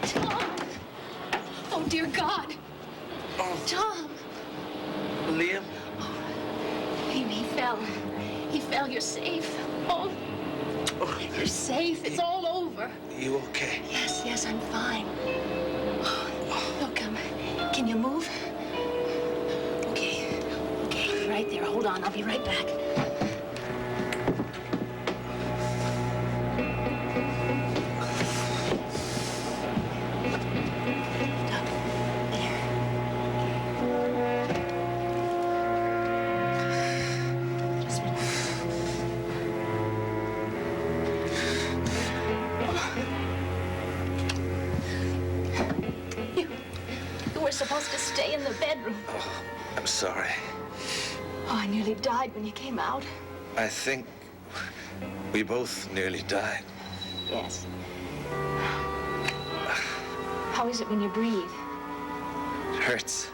Tom! Oh, dear God! Oh. Tom! Liam? He fell. He fell. You're safe. Oh, you're safe. It's all over. You okay? Yes, I'm fine. Look, can you move? Okay, right there. Hold on, I'll be right back. Up there. Just relax. You were supposed to stay in the bedroom. Oh, I'm sorry. Oh, I nearly died when you came out. I think we both nearly died. Yes. How is it when you breathe? It hurts.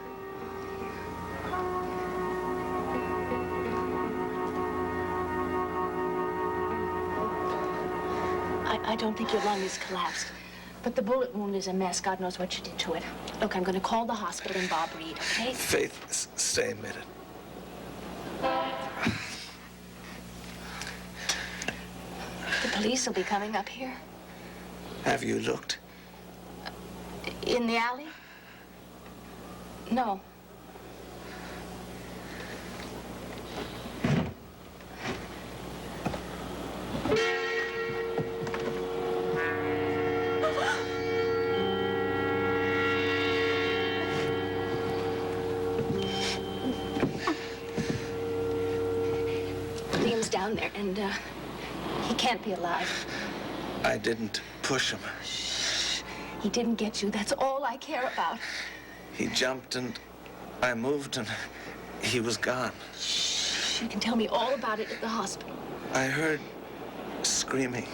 I don't think your lung is collapsed. But the bullet wound is a mess. God knows what you did to it. Look, I'm going to call the hospital and Bob Reed, okay? Faith, stay a minute. The police will be coming up here. Have you looked? In the alley? No. Liam's down there, and he can't be alive. I didn't push him. He didn't get you. That's all I care about. He jumped and I moved and he was gone. Shh. You can tell me all about it at the hospital. I heard screaming.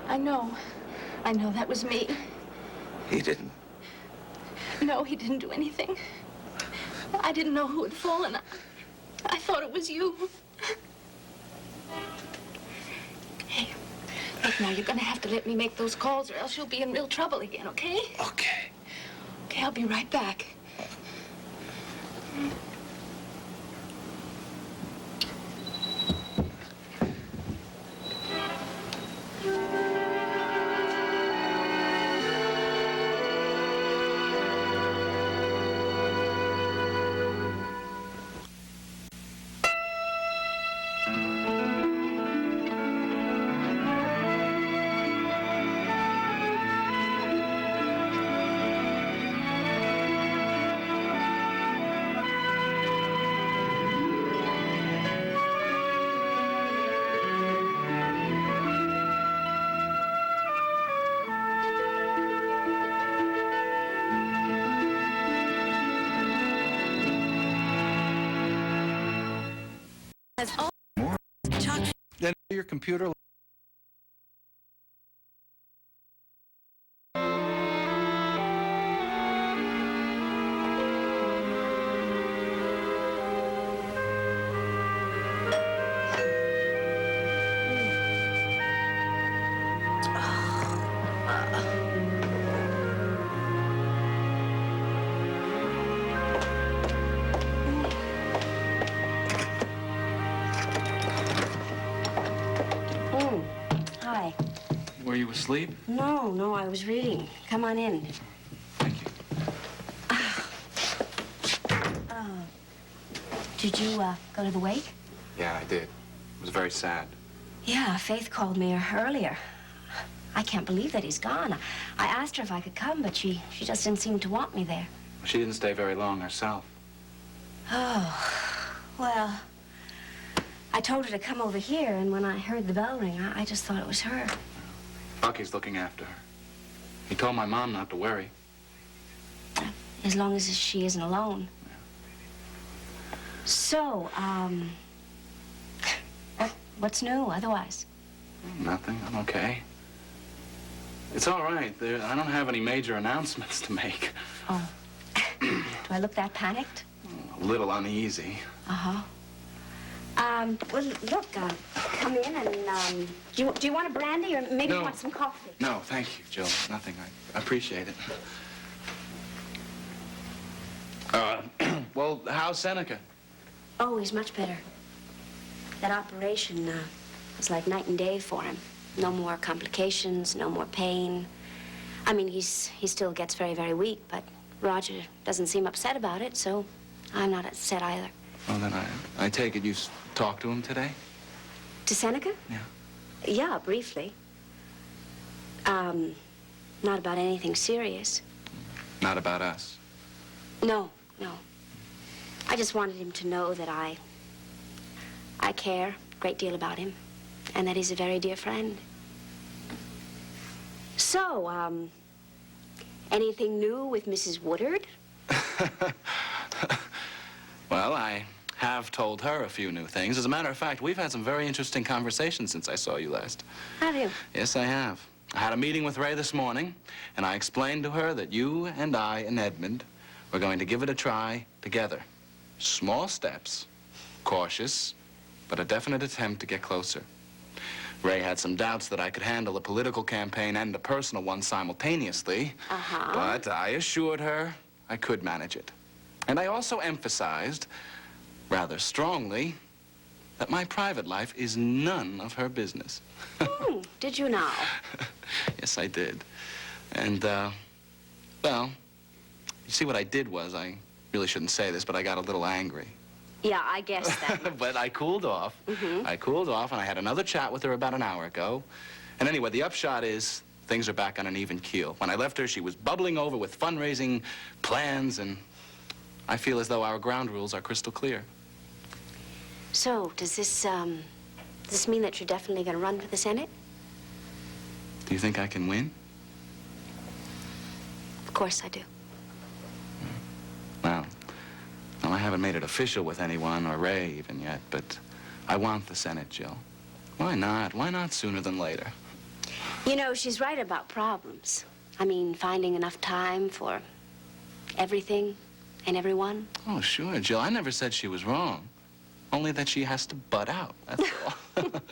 I know. That was me. He didn't. No, he didn't do anything. I didn't know who had fallen. I thought it was you. Hey, look, now you're gonna have to let me make those calls or else you'll be in real trouble again, okay? Okay. Okay, I'll be right back. Then your computer. Hi. Were you asleep? No, I was reading. Come on in. Thank you. Did you, go to the wake? Yeah, I did. It was very sad. Yeah, Faith called me earlier. I can't believe that he's gone. I asked her if I could come, but she just didn't seem to want me there. She didn't stay very long herself. Oh, well, I told her to come over here, and when I heard the bell ring, I just thought it was her. Bucky's looking after her. He told my mom not to worry. As long as she isn't alone. So, what's new otherwise? Nothing. I'm okay. It's all right. I don't have any major announcements to make. Oh. Do I look that panicked? A little uneasy. Uh-huh. Well, look, come in and, do you want a brandy or maybe No. you want some coffee? No, thank you, Jill. Nothing. I appreciate it. Well, how's Seneca? Oh, he's much better. That operation, was like night and day for him. No more complications, no more pain. I mean, he still gets very, very weak, but Roger doesn't seem upset about it, so I'm not upset either. Well, then I take it you talked to him today? To Seneca? Yeah. Yeah, briefly. Not about anything serious. Not about us. No, no. I just wanted him to know that I care a great deal about him, and that he's a very dear friend. So, anything new with Mrs. Woodard? Well, I have told her a few new things. As a matter of fact, we've had some very interesting conversations since I saw you last. Have you? Yes, I have. I had a meeting with Ray this morning, and I explained to her that you and I and Edmund were going to give it a try together. Small steps, cautious, but a definite attempt to get closer. Ray had some doubts that I could handle a political campaign and a personal one simultaneously. Uh-huh. But I assured her I could manage it. And I also emphasized, rather strongly, that my private life is none of her business. Did you now? Yes, I did. And, well, you see, what I did was, I really shouldn't say this, but I got a little angry. Yeah, I guess that. But I cooled off. I cooled off, and I had another chat with her about an hour ago. And anyway, the upshot is things are back on an even keel. When I left her, she was bubbling over with fundraising plans, and I feel as though our ground rules are crystal clear. So, does this mean that you're definitely going to run for the Senate? Do you think I can win? Of course I do. Well, I haven't made it official with anyone, or Ray even yet, but I want the Senate, Jill. Why not? Why not sooner than later? You know, she's right about problems. I mean, finding enough time for everything and everyone. Oh, sure, Jill. I never said she was wrong. Only that she has to butt out, that's all.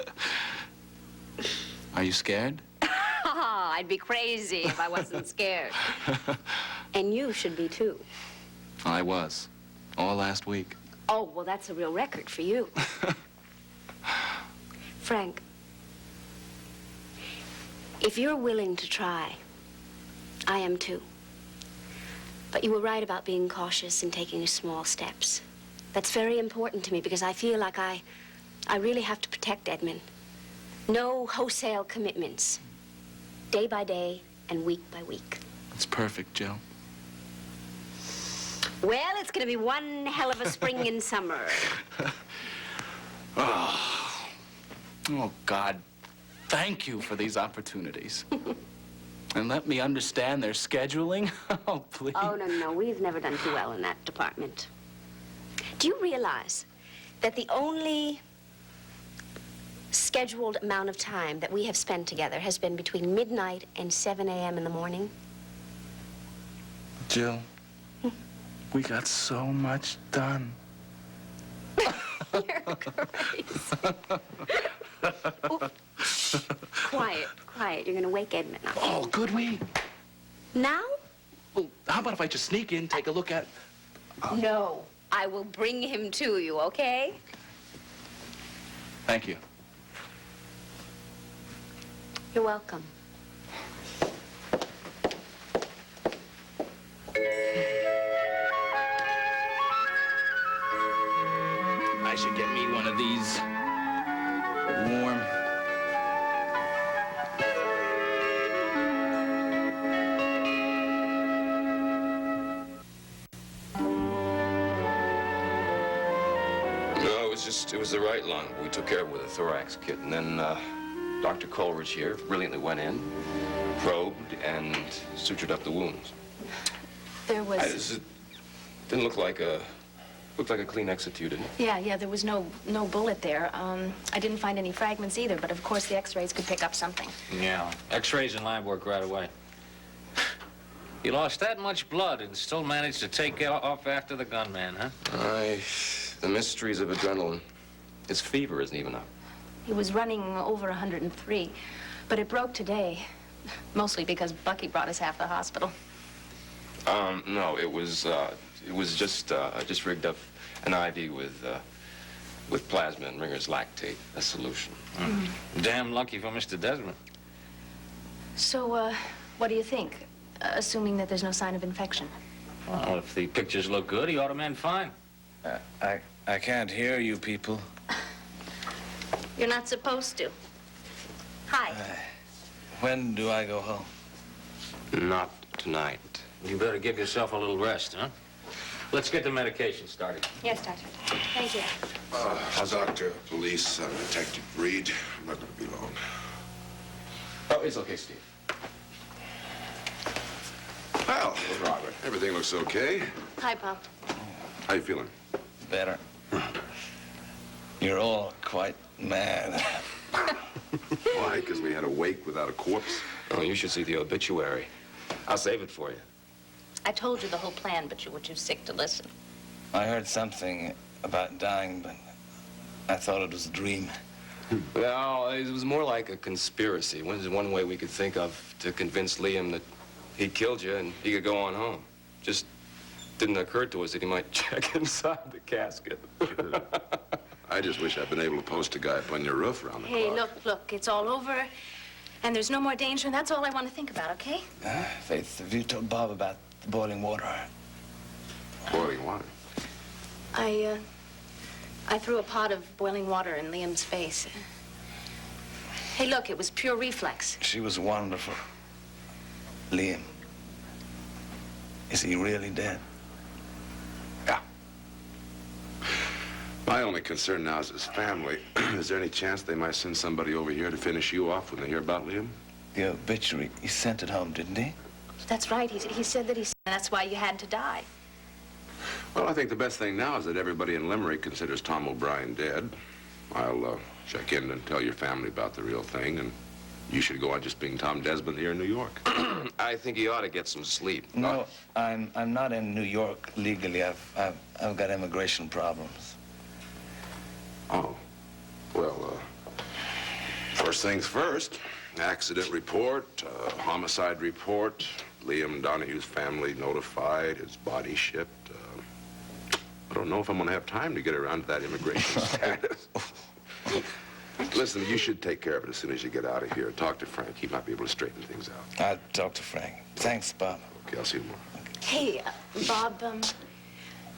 Are you scared? I'd be crazy if I wasn't scared. And you should be, too. I was. All last week. Oh, well, that's a real record for you. Frank, if you're willing to try, I am, too. But you were right about being cautious and taking small steps. That's very important to me because I feel like I really have to protect Edmund. No wholesale commitments. Day by day and week by week. That's perfect, Jill. Well, it's going to be one hell of a spring and summer. Oh, God. Thank you for these opportunities. And let me understand their scheduling. Oh, please. Oh, no. We've never done too well in that department. Do you realize that the only scheduled amount of time that we have spent together has been between midnight and 7 a.m. in the morning? Jill, we got so much done. You're crazy. Oh, shh. Quiet. You're going to wake Edmund up. Oh, could we? Now? Well, how about if I just sneak in, take a look at... No. I will bring him to you, okay? Thank you. You're welcome. I should get me one of these. Warm. No, it was the right lung. We took care of it with a thorax kit, and then Dr. Coleridge here brilliantly went in, probed, and sutured up the wounds. There was... It didn't look like a Kleenex at you, didn't it? Yeah, there was no bullet there. I didn't find any fragments either, but of course the x-rays could pick up something. Yeah, x-rays and lab work right away. You lost that much blood and still managed to take off after the gunman, huh? The mysteries of adrenaline. His fever isn't even up. He was running over 103, but it broke today, mostly because Bucky brought us half the hospital. No, it was just rigged up an IV with plasma and Ringer's lactate, a solution. Damn lucky for Mr. Desmond. So, what do you think? Assuming that there's no sign of infection. Well, if the pictures look good, he ought to mend fine. I can't hear you people. You're not supposed to. Hi. When do I go home? Not tonight. You better give yourself a little rest, huh? Let's get the medication started. Yes, Doctor. Thank you. Doctor, police, Detective Reed. I'm not going to be long. Oh, it's okay, Steve. Well, Robert, everything looks okay. Hi, Pop. How you feeling? Better. You're all quite mad. Why? Because we had a wake without a corpse? Oh, you should see the obituary. I'll save it for you. I told you the whole plan, but you were too sick to listen. I heard something about dying, but I thought it was a dream. Well, it was more like a conspiracy. There's one way we could think of to convince Liam that he killed you and he could go on home. Just didn't occur to us that he might check inside the casket. I just wish I'd been able to post a guy up on your roof around the Hey, clock. look, it's all over, and there's no more danger, and that's all I want to think about, okay? Faith, have you told Bob about the boiling water? Boiling water. I threw a pot of boiling water in Liam's face. Hey, look, it was pure reflex. She was wonderful. Liam, is he really dead? Yeah. My only concern now is his family. Is there any chance they might send somebody over here to finish you off when they hear about Liam? The obituary, he sent it home, didn't he? That's right. He said that that's why you had to die. Well, I think the best thing now is that everybody in Limerick considers Tom O'Brien dead. I'll check in and tell your family about the real thing, and you should go on just being Tom Desmond here in New York. I think he ought to get some sleep. No, I'm not in New York legally. I've got immigration problems. Oh. Well, first things first. Accident report, homicide report, Liam Donahue's family notified, his body shipped. I don't know if I'm going to have time to get around to that immigration status. Listen, you should take care of it as soon as you get out of here. Talk to Frank. He might be able to straighten things out. I'll talk to Frank. Thanks, Bob. Okay, I'll see you tomorrow. Hey, Bob, do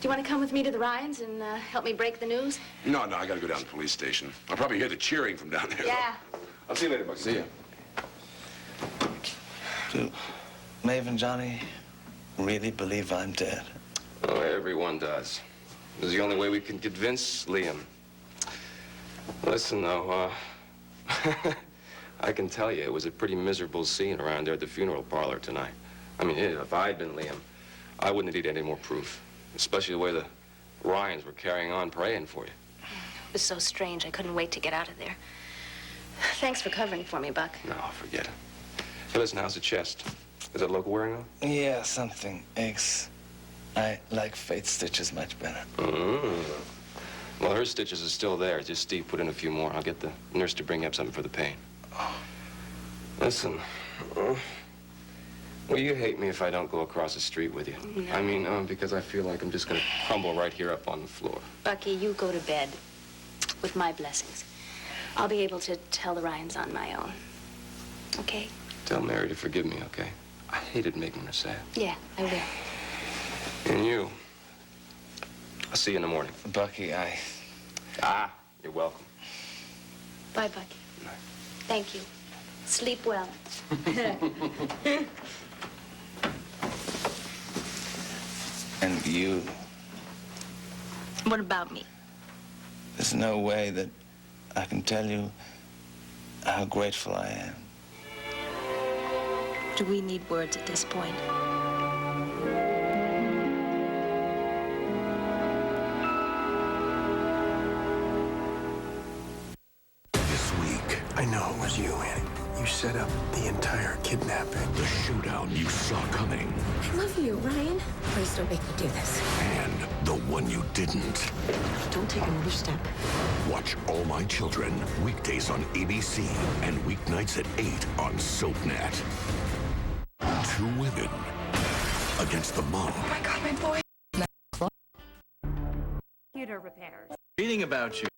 you want to come with me to the Ryans and help me break the news? No, I got to go down to the police station. I'll probably hear the cheering from down there. though. Yeah. I'll see you later, Bucky. See ya. Do Maeve and Johnny really believe I'm dead? Oh, everyone does. This is the only way we can convince Liam. Listen, though, I can tell you it was a pretty miserable scene around there at the funeral parlor tonight. I mean, if I'd been Liam, I wouldn't have needed any more proof, especially the way the Ryans were carrying on praying for you. It was so strange. I couldn't wait to get out of there. Thanks for covering for me, Buck. No, forget it. Hey, listen, how's the chest? Is that local wearing on? Yeah, something aches. I like Faith's stitches much better. Well, her stitches are still there. Just Steve put in a few more. I'll get the nurse to bring up something for the pain. Listen, will you hate me if I don't go across the street with you? No. I mean, because I feel like I'm just going to crumble right here up on the floor. Bucky, you go to bed with my blessings. I'll be able to tell the Ryans on my own. Okay? Tell Mary to forgive me, okay? I hated making her sad. Yeah, I will. And you. I'll see you in the morning. Bucky, You're welcome. Bye, Bucky. Thank you. Sleep well. and you, What about me? there's no way that I can tell you how grateful I am. Do we need words at this point? This week, I know it was you, Annie. You set up the entire kidnapping. The showdown you saw coming. I love you, Ryan. Please don't make me do this. And the one you didn't. Don't take another step. Watch All My Children weekdays on ABC and weeknights at 8 on SoapNet. Two women against the mob. Oh my God, my boy. Computer repairs. Reading about you.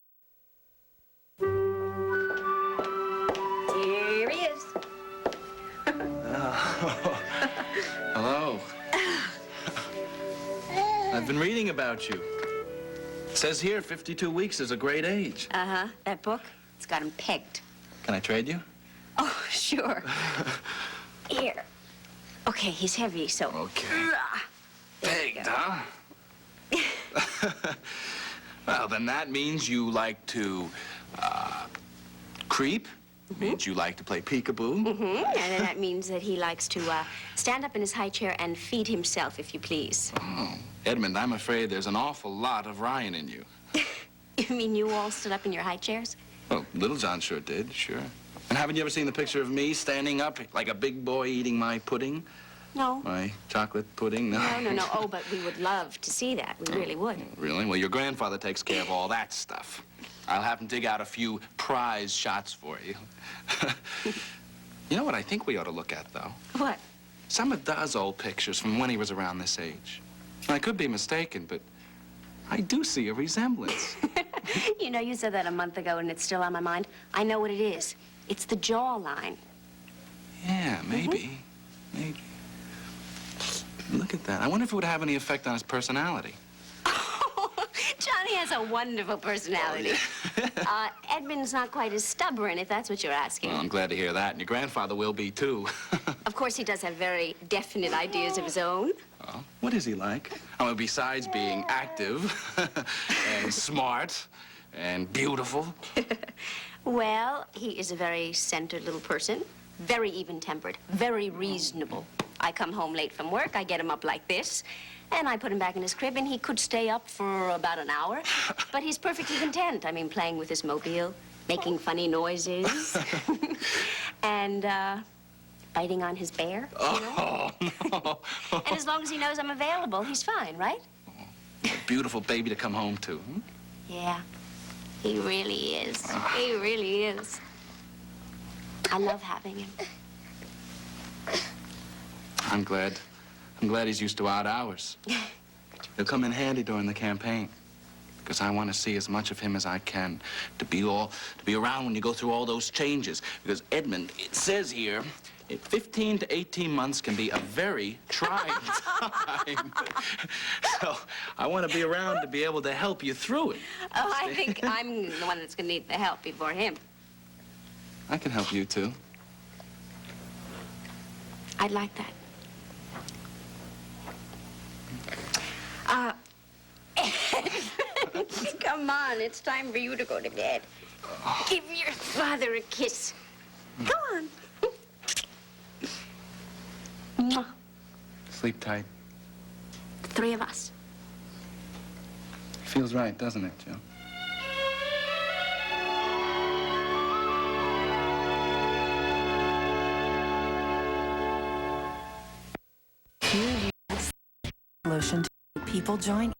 Here he is. Hello. I've been reading about you. It says here 52 weeks is a great age. Uh-huh. That book, it's got him pegged. Can I trade you? Oh, sure. Here. Okay, he's heavy, so... Okay. There you Pegged, go. huh? Well, then that means you like to, creep. Means you like to play peekaboo. Mm-hmm. And then that means that he likes to stand up in his high chair and feed himself, if you please. Oh, Edmund, I'm afraid there's an awful lot of Ryan in you. You mean you all stood up in your high chairs? Well, Little John sure did, sure. And haven't you ever seen the picture of me standing up like a big boy eating my pudding? No. My chocolate pudding? No. No. Oh, but we would love to see that. We really would. Really? Well, your grandfather takes care of all that stuff. I'll have him dig out a few prize shots for you. You know what I think we ought to look at, though? What? Some of Da's old pictures from when he was around this age. I could be mistaken, but I do see a resemblance. You know, you said that a month ago, and it's still on my mind. I know what it is. It's the jawline. Yeah, maybe. Maybe. Look at that. I wonder if it would have any effect on his personality. Johnny has a wonderful personality. Edmund's not quite as stubborn, if that's what you're asking. Well, I'm glad to hear that, and your grandfather will be, too. Of course, he does have very definite ideas of his own. Oh, what is he like? I mean, besides being active and smart and beautiful. Well, he is a very centered little person, very even-tempered, very reasonable. I come home late from work, I get him up like this, and I put him back in his crib, and he could stay up for about an hour. But he's perfectly content. I mean, playing with his mobile, making funny noises, and biting on his bear. Oh, no. And as long as he knows I'm available, he's fine, right? A beautiful baby to come home to. Hmm? Yeah, he really is. He really is. I love having him. I'm glad he's used to odd hours. He'll come in handy during the campaign. Because I want to see as much of him as I can. To be around when you go through all those changes. Because, Edmund, it says here, 15 to 18 months can be a very trying time. So I want to be around to be able to help you through it. Oh, I think I'm the one that's going to need the help before him. I can help you, too. I'd like that. Come on, it's time for you to go to bed. Give your father a kiss. Go on. Mwah. Sleep tight. The three of us. Feels right, doesn't it, Joe? Lotion to people join.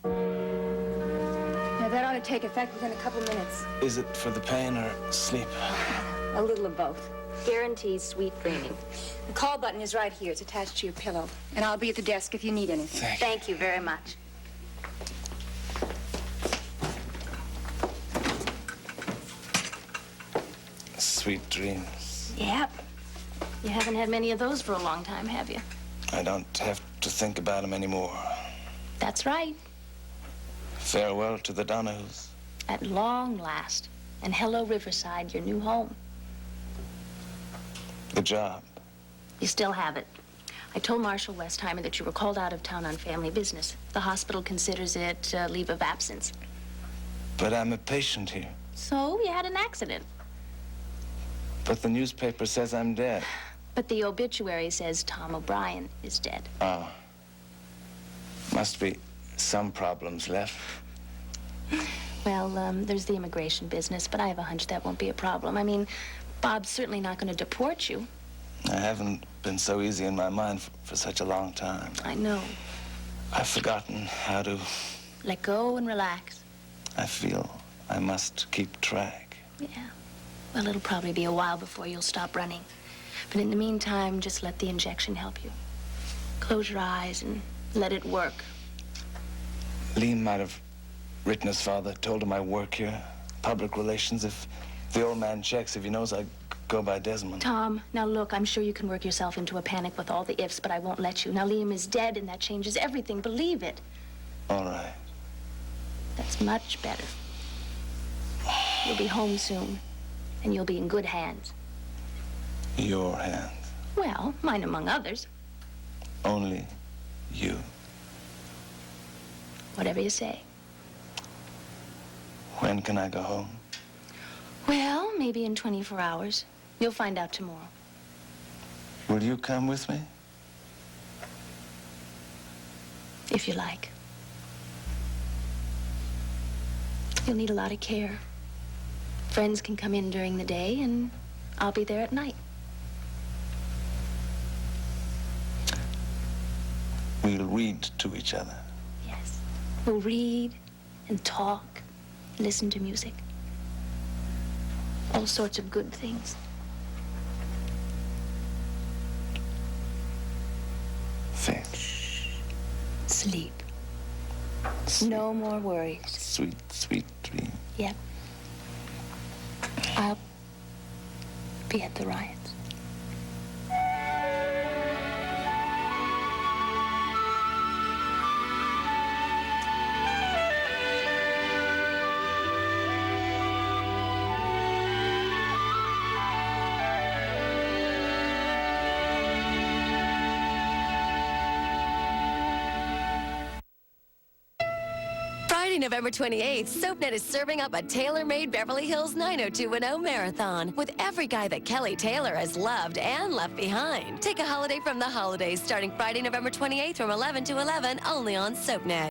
Now, that ought to take effect within a couple minutes. Is it for the pain or sleep? A little of both. Guarantees sweet dreaming. The call button is right here. It's attached to your pillow. And I'll be at the desk if you need anything. Thank you very much. Sweet dreams. Yep. You haven't had many of those for a long time, have you? I don't have to think about him anymore. That's right. Farewell to the Donahues. At long last. And hello, Riverside, your new home. The job. You still have it. I told Marshal Westheimer that you were called out of town on family business. The hospital considers it leave of absence. But I'm a patient here. So you had an accident. But the newspaper says I'm dead. But the obituary says Tom O'Brien is dead. Oh. Must be some problems left. Well, there's the immigration business, but I have a hunch that won't be a problem. I mean, Bob's certainly not going to deport you. I haven't been so easy in my mind for such a long time. I know. I've forgotten how to... Let go and relax. I feel I must keep track. Yeah. Well, it'll probably be a while before you'll stop running. But in the meantime, just let the injection help you. Close your eyes and let it work. Liam might have written his father, told him I work here. Public relations. If the old man checks, if he knows I go by Desmond. Tom, now look, I'm sure you can work yourself into a panic with all the ifs, but I won't let you. Now, Liam is dead, and that changes everything. Believe it. All right. That's much better. You'll be home soon, and you'll be in good hands. Your hands. Well, mine among others. Only you. Whatever you say. When can I go home? Well, maybe in 24 hours. You'll find out tomorrow. Will you come with me? If you like. You'll need a lot of care. Friends can come in during the day, and I'll be there at night. We'll read to each other. Yes. We'll read and talk, listen to music. All sorts of good things. Faith. Sleep. No more worries. Sweet, sweet dream. Yep. I'll be at the riots. Friday, November 28th, SoapNet is serving up a tailor-made Beverly Hills 90210 marathon with every guy that Kelly Taylor has loved and left behind. Take a holiday from the holidays starting Friday, November 28th from 11 to 11 only on SoapNet.